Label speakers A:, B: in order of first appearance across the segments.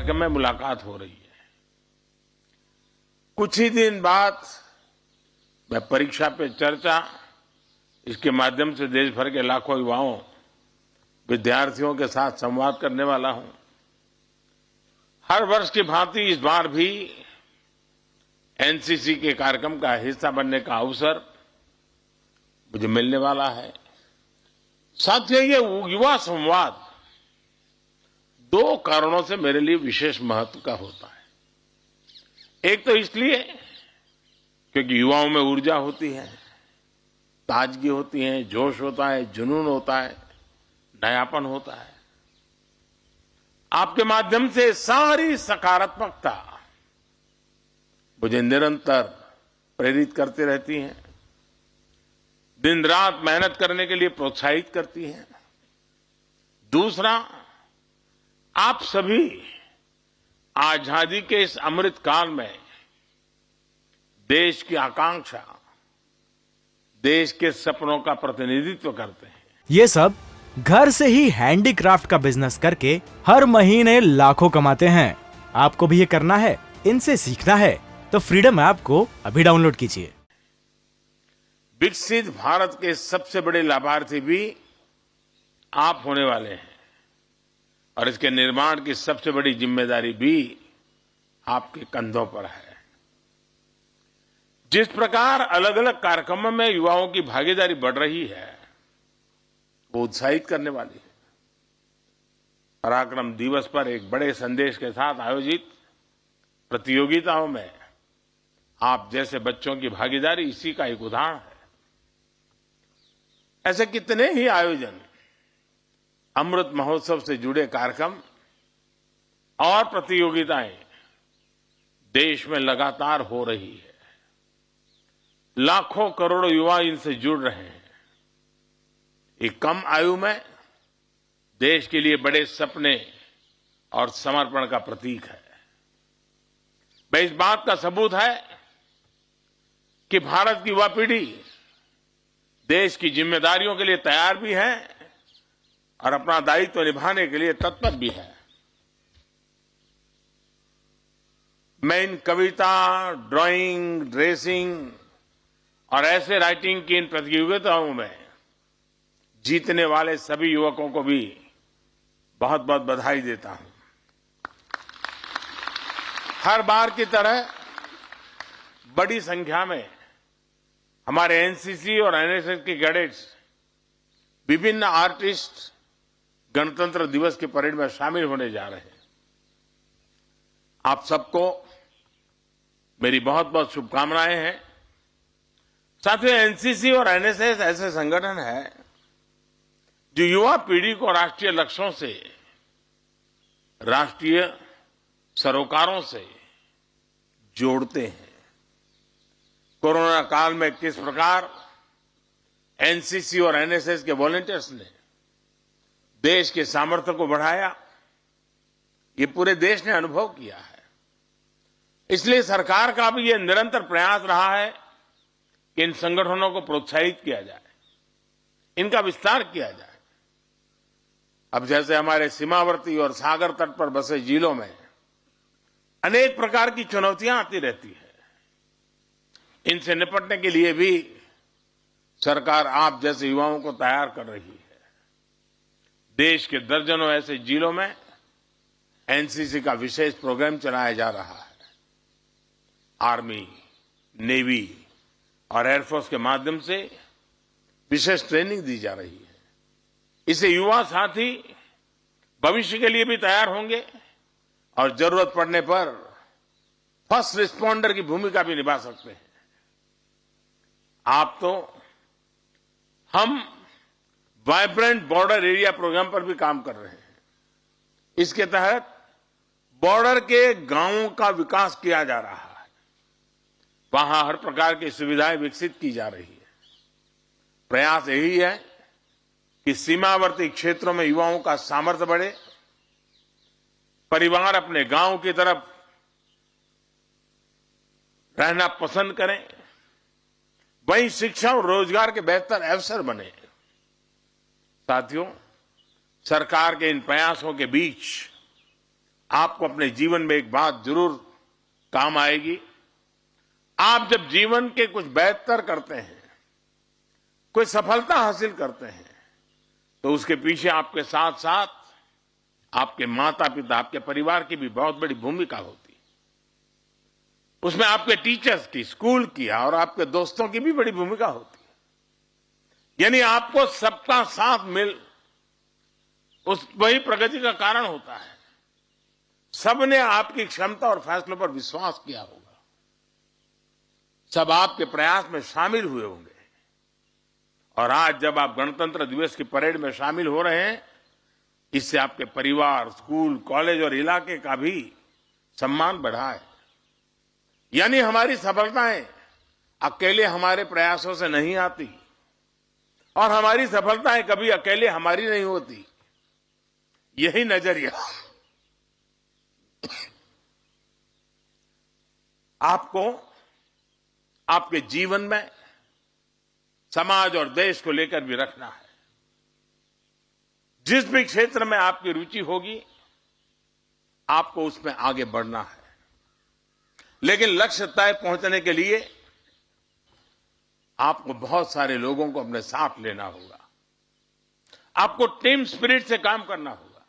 A: कार्यक्रम में मुलाकात हो रही है। कुछ ही दिन बाद मैं परीक्षा पे चर्चा इसके माध्यम से देश भर के लाखों युवाओं, विद्यार्थियों के साथ संवाद करने वाला हूं। हर वर्ष की भांति इस बार भी एनसीसी के कार्यक्रम का हिस्सा बनने का अवसर मुझे मिलने वाला है। साथियों, ये युवा संवाद 2 कारणों से मेरे लिए विशेष महत्व का होता है। एक तो इसलिए क्योंकि युवाओं में ऊर्जा होती है, ताजगी होती है, जोश होता है, जुनून होता है, नयापन होता है। आपके माध्यम से सारी सकारात्मकता मुझे निरंतर प्रेरित करती रहती है, दिन रात मेहनत करने के लिए प्रोत्साहित करती है। दूसरा, आप सभी आजादी के इस अमृत काल में देश की आकांक्षा, देश के सपनों का प्रतिनिधित्व करते हैं।
B: ये सब घर से ही हैंडीक्राफ्ट का बिजनेस करके हर महीने लाखों कमाते हैं। आपको भी ये करना है, इनसे सीखना है तो फ्रीडम ऐप को अभी डाउनलोड कीजिए।
A: विकसित भारत के सबसे बड़े लाभार्थी भी आप होने वाले हैं और इसके निर्माण की सबसे बड़ी जिम्मेदारी भी आपके कंधों पर है। जिस प्रकार अलग अलग कार्यक्रमों में युवाओं की भागीदारी बढ़ रही है, वो उत्साहित करने वाली है। पराक्रम दिवस पर एक बड़े संदेश के साथ आयोजित प्रतियोगिताओं में आप जैसे बच्चों की भागीदारी इसी का एक उदाहरण है। ऐसे कितने ही आयोजन, अमृत महोत्सव से जुड़े कार्यक्रम और प्रतियोगिताएं देश में लगातार हो रही है। लाखों करोड़ों युवा इनसे जुड़ रहे हैं। एक कम आयु में देश के लिए बड़े सपने और समर्पण का प्रतीक है। वह इस बात का सबूत है कि भारत की युवा पीढ़ी देश की जिम्मेदारियों के लिए तैयार भी है और अपना दायित्व निभाने के लिए तत्पर भी है। मैं इन कविता, ड्राइंग, रेसिंग और ऐसे राइटिंग की इन प्रतियोगिताओं में जीतने वाले सभी युवकों को भी बहुत बहुत बधाई देता हूं। हर बार की तरह बड़ी संख्या में हमारे एनसीसी और एनएसएस के कैडेट्स, विभिन्न आर्टिस्ट गणतंत्र दिवस की परेड में शामिल होने जा रहे हैं। आप सबको मेरी बहुत बहुत शुभकामनाएं हैं। साथियों, एनसीसी और एनएसएस ऐसे संगठन है जो युवा पीढ़ी को राष्ट्रीय लक्ष्यों से, राष्ट्रीय सरोकारों से जोड़ते हैं। कोरोना काल में किस प्रकार एनसीसी और एनएसएस के वॉलंटियर्स ने देश के सामर्थ्य को बढ़ाया, ये पूरे देश ने अनुभव किया है। इसलिए सरकार का भी ये निरंतर प्रयास रहा है कि इन संगठनों को प्रोत्साहित किया जाए, इनका विस्तार किया जाए। अब जैसे हमारे सीमावर्ती और सागर तट पर बसे जिलों में अनेक प्रकार की चुनौतियां आती रहती है, इनसे निपटने के लिए भी सरकार आप जैसे युवाओं को तैयार कर रही है। देश के दर्जनों ऐसे जिलों में एनसीसी का विशेष प्रोग्राम चलाया जा रहा है। आर्मी, नेवी और एयरफोर्स के माध्यम से विशेष ट्रेनिंग दी जा रही है। इससे युवा साथी भविष्य के लिए भी तैयार होंगे और जरूरत पड़ने पर फर्स्ट रिस्पॉन्डर की भूमिका भी निभा सकते हैं। हम वाइब्रेंट बॉर्डर एरिया प्रोग्राम पर भी काम कर रहे हैं। इसके तहत बॉर्डर के गांवों का विकास किया जा रहा है। वहां हर प्रकार की सुविधाएं विकसित की जा रही है। प्रयास यही है कि सीमावर्ती क्षेत्रों में युवाओं का सामर्थ्य बढ़े, परिवार अपने गांव की तरफ रहना पसंद करें, वहीं शिक्षा और रोजगार के बेहतर अवसर बने। साथियों, सरकार के इन प्रयासों के बीच आपको अपने जीवन में एक बात जरूर काम आएगी। आप जब जीवन के कुछ बेहतर करते हैं, कोई सफलता हासिल करते हैं, तो उसके पीछे आपके साथ साथ आपके माता पिता, आपके परिवार की भी बहुत बड़ी भूमिका होती है। उसमें आपके टीचर्स की, स्कूल की और आपके दोस्तों की भी बड़ी भूमिका होती है। यानी आपको सबका साथ मिल उस वही प्रगति का कारण होता है। सबने आपकी क्षमता और फैसलों पर विश्वास किया होगा, सब आपके प्रयास में शामिल हुए होंगे। और आज जब आप गणतंत्र दिवस की परेड में शामिल हो रहे हैं, इससे आपके परिवार, स्कूल, कॉलेज और इलाके का भी सम्मान बढ़ा है। यानी हमारी सफलताएं अकेले हमारे प्रयासों से नहीं आती और हमारी सफलताएं कभी अकेले हमारी नहीं होती। यही नजरिया आपको आपके जीवन में समाज और देश को लेकर भी रखना है। जिस भी क्षेत्र में आपकी रुचि होगी, आपको उसमें आगे बढ़ना है। लेकिन लक्ष्य तक पहुंचने के लिए आपको बहुत सारे लोगों को अपने साथ लेना होगा। आपको टीम स्पिरिट से काम करना होगा।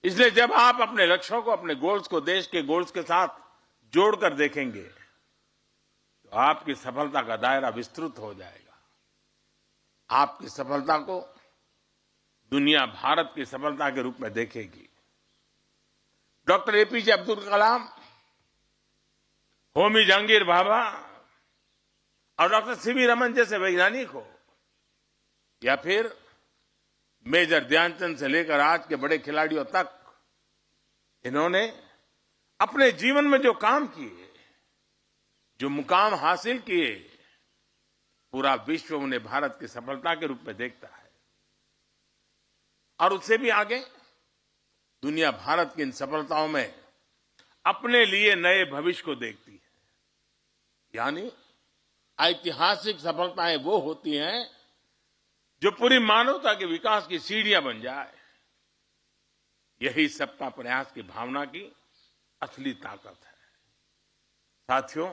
A: इसलिए जब आप अपने लक्ष्यों को, अपने गोल्स को देश के गोल्स के साथ जोड़कर देखेंगे, तो आपकी सफलता का दायरा विस्तृत हो जाएगा। आपकी सफलता को दुनिया भारत की सफलता के रूप में देखेगी। डॉक्टर एपीजे अब्दुल कलाम, होमी जहांगीर भाभा और डॉक्टर सीवी रमन जैसे वैज्ञानिक हो, या फिर मेजर ध्यानचंद से लेकर आज के बड़े खिलाड़ियों तक, इन्होंने अपने जीवन में जो काम किए, जो मुकाम हासिल किए, पूरा विश्व उन्हें भारत की सफलता के रूप में देखता है। और उससे भी आगे दुनिया भारत की इन सफलताओं में अपने लिए नए भविष्य को देखती है। यानी ऐतिहासिक सफलताएं वो होती हैं जो पूरी मानवता के विकास की सीढ़ियां बन जाए। यही सबका प्रयास की भावना की असली ताकत है। साथियों,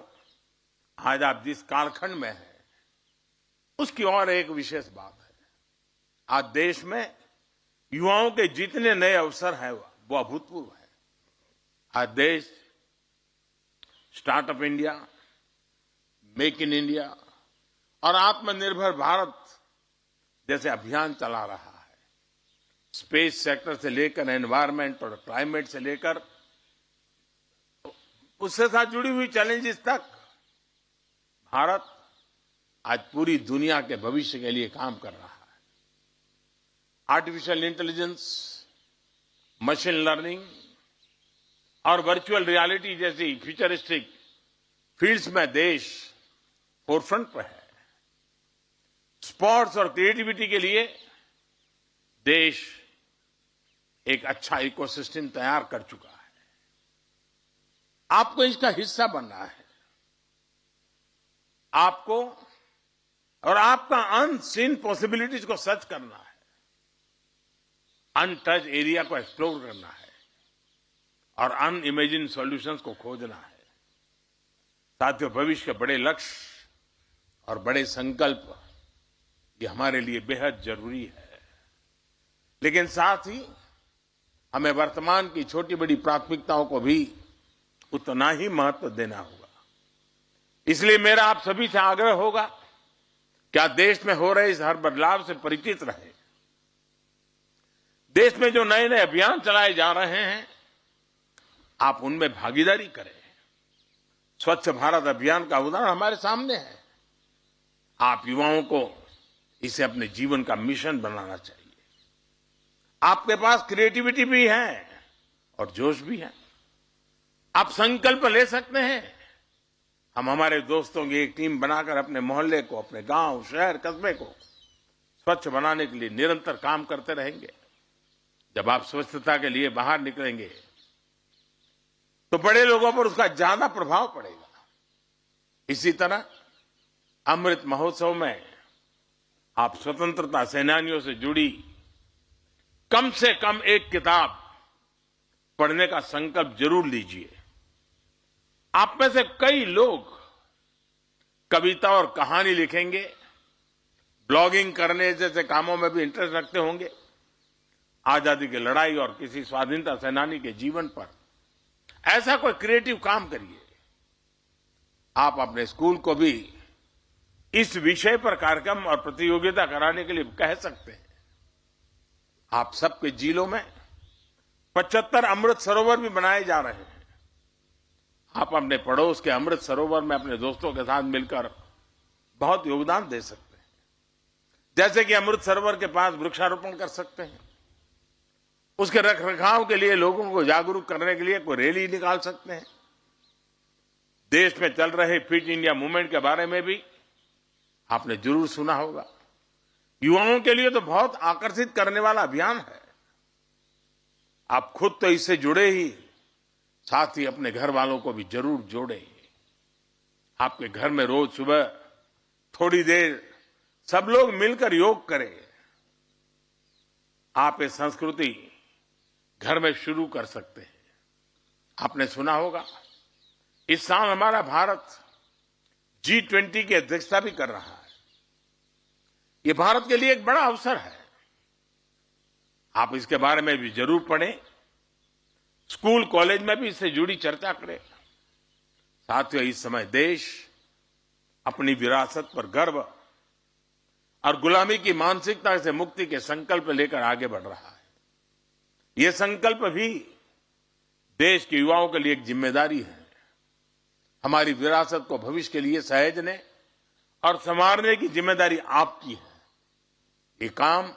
A: आज आप जिस कालखंड में हैं, उसकी और एक विशेष बात है। आज देश में युवाओं के जितने नए अवसर हैं वो अभूतपूर्व है। आज देश startup India, make in India और आत्मनिर्भर भारत जैसे अभियान चला रहा है। स्पेस सेक्टर से लेकर एनवायरमेंट और क्लाइमेट से लेकर उससे साथ जुड़ी हुई चैलेंजेस तक, भारत आज पूरी दुनिया के भविष्य के लिए काम कर रहा है। आर्टिफिशियल इंटेलिजेंस, मशीन लर्निंग और वर्चुअल रियलिटी जैसी फ्यूचरिस्टिक फील्ड्स में देश फोरफ्रंट पर है। स्पोर्ट्स और क्रिएटिविटी के लिए देश एक अच्छा इकोसिस्टम तैयार कर चुका है। आपको इसका हिस्सा बनना है। आपको और आपका अनसीन पॉसिबिलिटीज को सर्च करना है, अनटच एरिया को एक्सप्लोर करना है और अनइमेजिन सॉल्यूशंस को खोजना है। साथियों, भविष्य के बड़े लक्ष्य और बड़े संकल्प ये हमारे लिए बेहद जरूरी है। लेकिन साथ ही हमें वर्तमान की छोटी बड़ी प्राथमिकताओं को भी उतना ही महत्व देना होगा। इसलिए मेरा आप सभी से आग्रह होगा कि आज देश में हो रहे इस हर बदलाव से परिचित रहे। देश में जो नए नए अभियान चलाए जा रहे हैं, आप उनमें भागीदारी करें। स्वच्छ भारत अभियान का उदाहरण हमारे सामने है। आप युवाओं को इसे अपने जीवन का मिशन बनाना चाहिए। आपके पास क्रिएटिविटी भी है और जोश भी है। आप संकल्प ले सकते हैं। हम हमारे दोस्तों की एक टीम बनाकर अपने मोहल्ले को, अपने गांव, शहर, कस्बे को स्वच्छ बनाने के लिए निरंतर काम करते रहेंगे। जब आप स्वच्छता के लिए बाहर निकलेंगे तो बड़े लोगों पर उसका ज्यादा प्रभाव पड़ेगा। इसी तरह अमृत महोत्सव में आप स्वतंत्रता सेनानियों से जुड़ी कम से कम एक किताब पढ़ने का संकल्प जरूर लीजिए। आप में से कई लोग कविता और कहानी लिखेंगे, ब्लॉगिंग करने जैसे कामों में भी इंटरेस्ट रखते होंगे। आजादी की लड़ाई और किसी स्वाधीनता सेनानी के जीवन पर ऐसा कोई क्रिएटिव काम करिए। आप अपने स्कूल को भी इस विषय पर कार्यक्रम और प्रतियोगिता कराने के लिए कह सकते हैं। आप सबके जिलों में 75 अमृत सरोवर भी बनाए जा रहे हैं। आप अपने पड़ोस के अमृत सरोवर में अपने दोस्तों के साथ मिलकर बहुत योगदान दे सकते हैं। जैसे कि अमृत सरोवर के पास वृक्षारोपण कर सकते हैं, उसके रखरखाव के लिए लोगों को जागरूक करने के लिए कोई रैली निकाल सकते हैं। देश में चल रहे फिट इंडिया मूवमेंट के बारे में भी आपने जरूर सुना होगा। युवाओं के लिए तो बहुत आकर्षित करने वाला अभियान है। आप खुद तो इससे जुड़े ही, साथ ही अपने घर वालों को भी जरूर जोड़ें। आपके घर में रोज सुबह थोड़ी देर सब लोग मिलकर योग करें। आप ये संस्कृति घर में शुरू कर सकते हैं। आपने सुना होगा इस साल हमारा भारत G20 की अध्यक्षता भी कर रहा है। ये भारत के लिए एक बड़ा अवसर है। आप इसके बारे में भी जरूर पढ़ें, स्कूल कॉलेज में भी इससे जुड़ी चर्चा करें। साथियों, इस समय देश अपनी विरासत पर गर्व और गुलामी की मानसिकता से मुक्ति के संकल्प लेकर आगे बढ़ रहा है। ये संकल्प भी देश के युवाओं के लिए एक जिम्मेदारी है। हमारी विरासत को भविष्य के लिए सहेजने और संवारने की जिम्मेदारी आपकी है। ये काम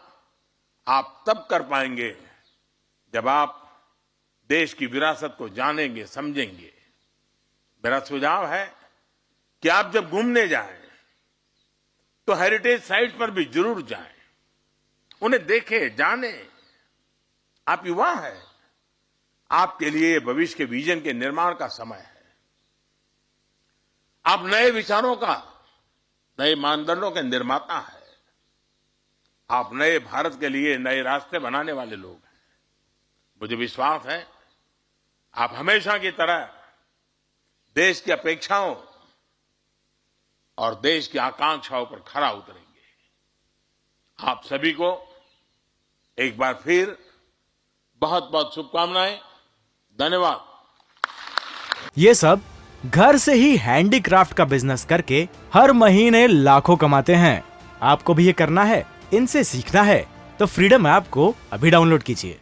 A: आप तब कर पाएंगे जब आप देश की विरासत को जानेंगे, समझेंगे। मेरा सुझाव है कि आप जब घूमने जाएं तो हेरिटेज साइट पर भी जरूर जाएं, उन्हें देखें, जानें। आप युवा हैं, आपके लिए भविष्य के विजन के निर्माण का समय है। आप नए विचारों का, नए मानदंडों के निर्माता हैं। आप नए भारत के लिए नए रास्ते बनाने वाले लोग हैं। मुझे विश्वास है आप हमेशा की तरह देश की अपेक्षाओं और देश की आकांक्षाओं पर खरा उतरेंगे। आप सभी को एक बार फिर बहुत बहुत शुभकामनाएं। धन्यवाद।
B: ये सब घर से ही हैंडीक्राफ्ट का बिजनेस करके हर महीने लाखों कमाते हैं। आपको भी ये करना है, इनसे सीखना है तो फ्रीडम ऐप को अभी डाउनलोड कीजिए।